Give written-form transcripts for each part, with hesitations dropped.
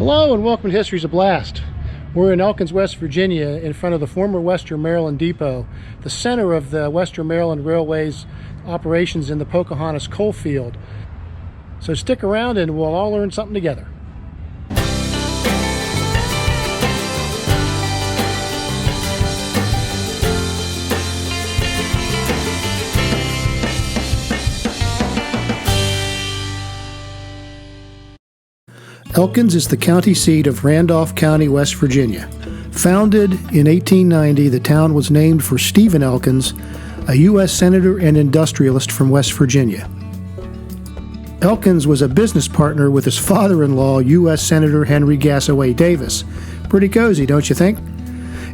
Hello and welcome to History's a Blast. We're in Elkins, West Virginia, in front of the former Western Maryland Depot, the center of the Western Maryland Railway's operations in the Pocahontas coal field. So stick around and we'll all learn something together. Elkins is the county seat of Randolph County, West Virginia. Founded in 1890, the town was named for Stephen Elkins, a U.S. Senator and industrialist from West Virginia. Elkins was a business partner with his father-in-law, U.S. Senator Henry Gassaway Davis. Pretty cozy, don't you think?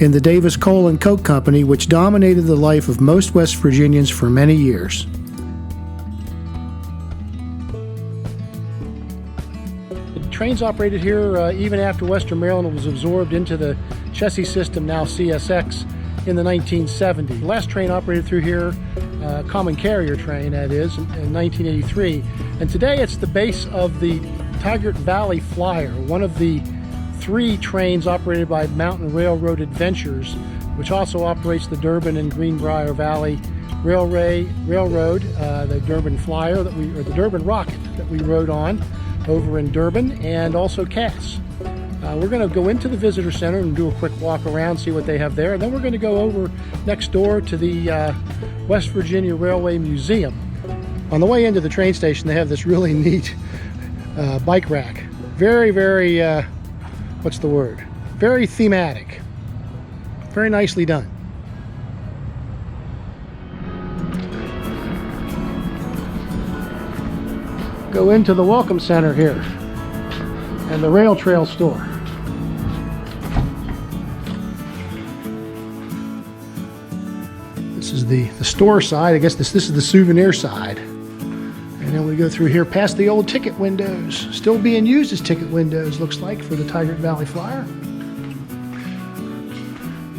In the Davis Coal and Coke Company, which dominated the life of most West Virginians for many years. Trains operated here even after Western Maryland was absorbed into the chassis system, now CSX, in the 1970s. The last train operated through here, common carrier train that is, in 1983. And today it's the base of the Tygart Valley Flyer, one of the 3 trains operated by Mountain Railroad Adventures, which also operates the Durbin and Greenbrier Valley Railroad, the Durbin Flyer or the Durbin Rocket that we rode on over in Durbin, and also Cass. We're going to go into the visitor center and do a quick walk around, see what they have there, and then we're going to go over next door to the West Virginia Railway Museum. On the way into the train station, they have this really neat bike rack. Very, what's the word? Very thematic. Very nicely done. Go into the Welcome Center here and the Rail Trail store. This is the store side. I guess this is the souvenir side. And then we go through here past the old ticket windows. Still being used as ticket windows, looks like, for the Tygart Valley Flyer.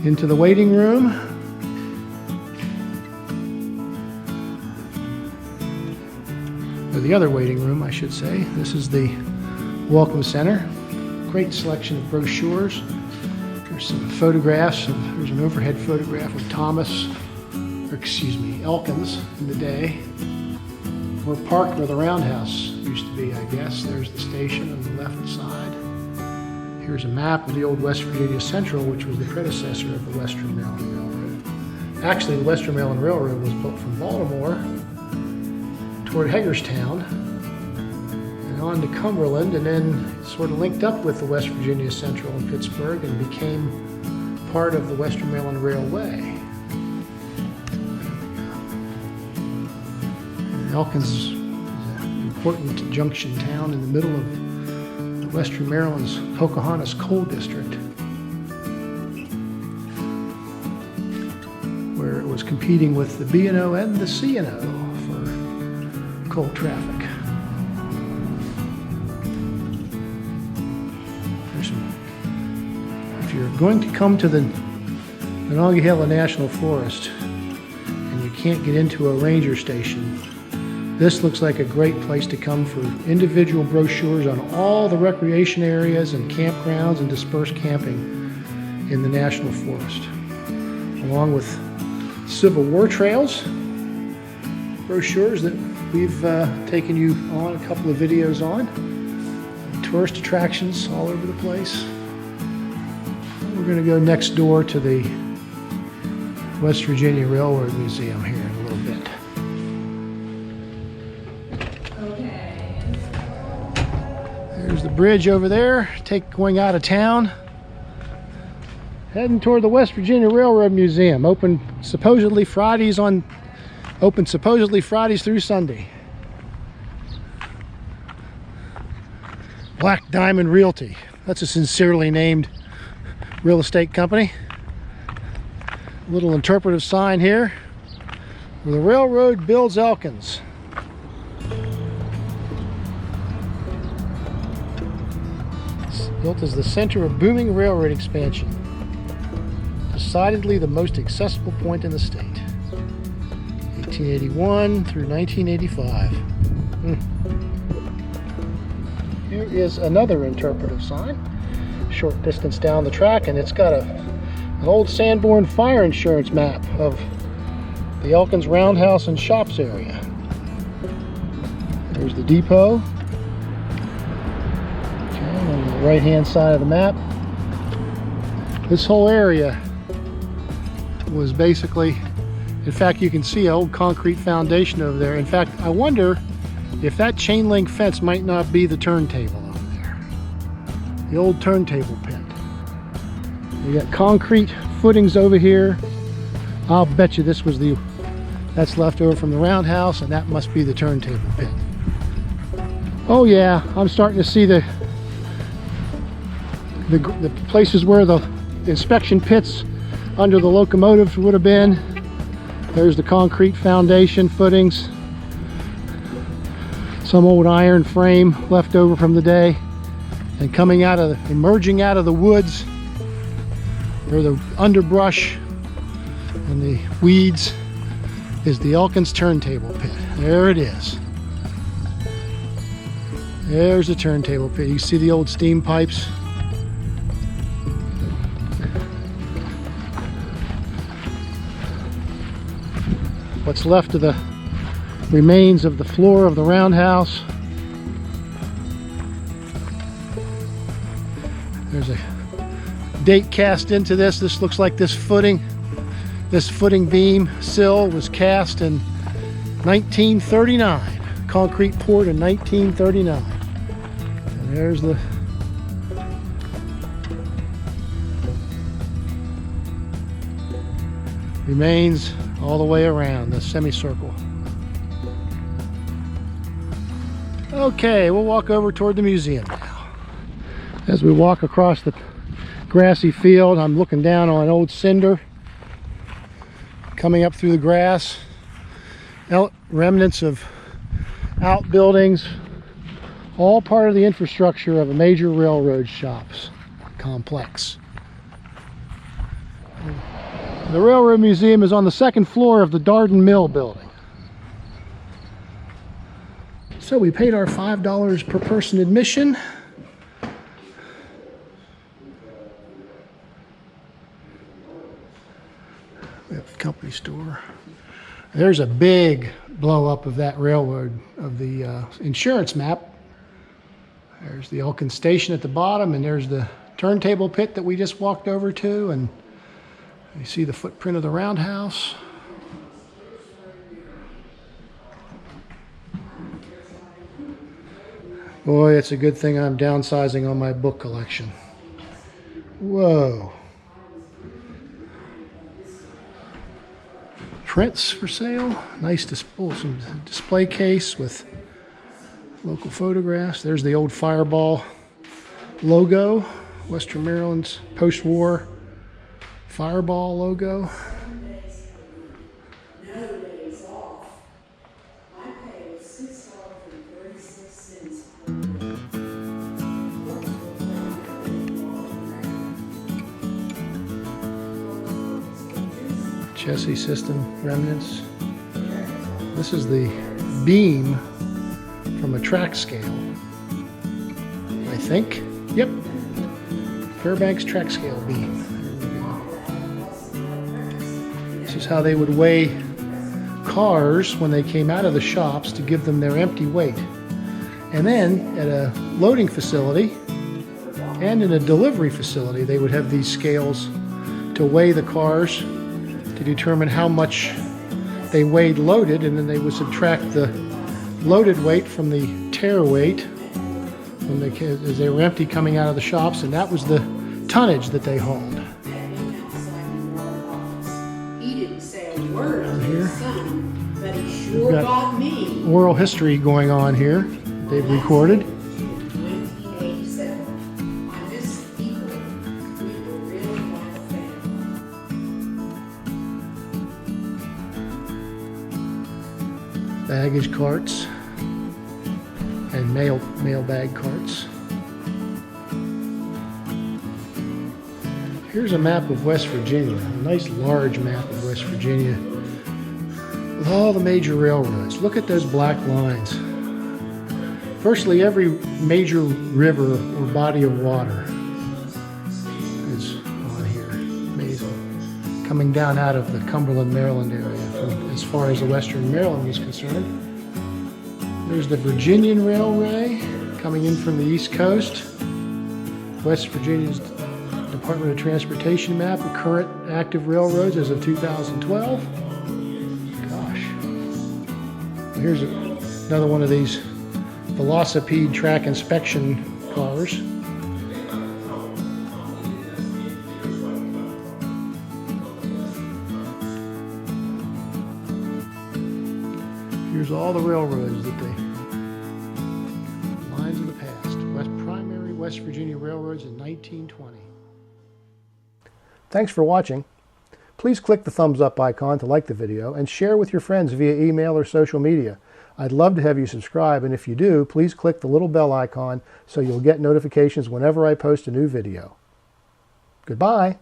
Into the waiting room. Or the other waiting room, I should say. This is the Welcome Center. Great selection of brochures. There's some photographs. There's an overhead photograph of Elkins in the day. We're parked where the Roundhouse used to be, I guess. There's the station on the left side. Here's a map of the old West Virginia Central, which was the predecessor of the Western Maryland Railroad. Actually, the Western Maryland Railroad was built from Baltimore toward Hagerstown and on to Cumberland, and then sort of linked up with the West Virginia Central in Pittsburgh and became part of the Western Maryland Railway. And Elkins is an important junction town in the middle of the Western Maryland's Pocahontas coal district, where it was competing with the B&O and the C&O coal traffic. If you're going to come to the Monongahela National Forest and you can't get into a ranger station, this looks like a great place to come for individual brochures on all the recreation areas and campgrounds and dispersed camping in the National Forest, along with Civil War trails, brochures that we've taken you on a couple of videos on, tourist attractions all over the place. We're going to go next door to the West Virginia Railroad Museum here in a little bit. Okay. There's the bridge over there, going out of town. Heading toward the West Virginia Railroad Museum, open supposedly Fridays through Sunday. Black Diamond Realty. That's a sincerely named real estate company. A little interpretive sign here. Where the railroad builds Elkins. It's built as the center of booming railroad expansion. Decidedly the most accessible point in the state. 1881 through 1985. Here is another interpretive sign, short distance down the track, and it's got an old Sanborn fire insurance map of the Elkins Roundhouse and shops area. There's the depot. Okay, on the right hand side of the map. This whole area was basically, in fact, you can see an old concrete foundation over there. In fact, I wonder if that chain link fence might not be the turntable over there. The old turntable pit. You got concrete footings over here. I'll bet you this was that's left over from the roundhouse, and that must be the turntable pit. Oh yeah, I'm starting to see the places where the inspection pits under the locomotives would have been. There's the concrete foundation footings. Some old iron frame left over from the day. And emerging out of the woods, or the underbrush and the weeds, is the Elkins turntable pit. There it is. There's the turntable pit. You see the old steam pipes. What's left of the remains of the floor of the roundhouse. There's a date cast into this. This looks like this footing beam sill was cast in 1939. Concrete poured in 1939. And there's the remains all the way around the semicircle. Okay, we'll walk over toward the museum now. As we walk across the grassy field, I'm looking down on an old cinder coming up through the grass. Remnants of outbuildings, all part of the infrastructure of a major railroad shops complex. The Railroad Museum is on the second floor of the Darden Mill building. So we paid our $5 per person admission. We have a company store. There's a big blow up of that railroad, of the insurance map. There's the Elkins station at the bottom, and there's the turntable pit that we just walked over to, and you see the footprint of the roundhouse. Boy, it's a good thing I'm downsizing on my book collection. Whoa. Prints for sale. Nice some display case with local photographs. There's the old Fireball logo. Western Maryland's post-war Fireball logo. Chassis system remnants. This is the beam from a track scale, I think. Yep, Fairbanks track scale beam. This is how they would weigh cars when they came out of the shops to give them their empty weight. And then at a loading facility and in a delivery facility, they would have these scales to weigh the cars to determine how much they weighed loaded, and then they would subtract the loaded weight from the tare weight when as they were empty coming out of the shops, and that was the tonnage that they hauled. He didn't say a word to his son, but he sure got me. Oral history going on here. They've recorded. 1987. On this people, we were really like a family. Baggage carts and mailbag carts. Here's a map of West Virginia, a nice large map of West Virginia with all the major railroads. Look at those black lines. Virtually every major river or body of water is on here. Amazing. Coming down out of the Cumberland, Maryland area, from as far as the western Maryland was concerned. There's the Virginian Railway coming in from the East Coast. West Virginia's Department of Transportation map of current active railroads as of 2012. Gosh. Here's another one of these velocipede track inspection cars. Here's all the railroads that lines of the past. Primary West Virginia railroads in 1920. Thanks for watching. Please click the thumbs up icon to like the video and share with your friends via email or social media. I'd love to have you subscribe, and if you do, please click the little bell icon so you'll get notifications whenever I post a new video. Goodbye.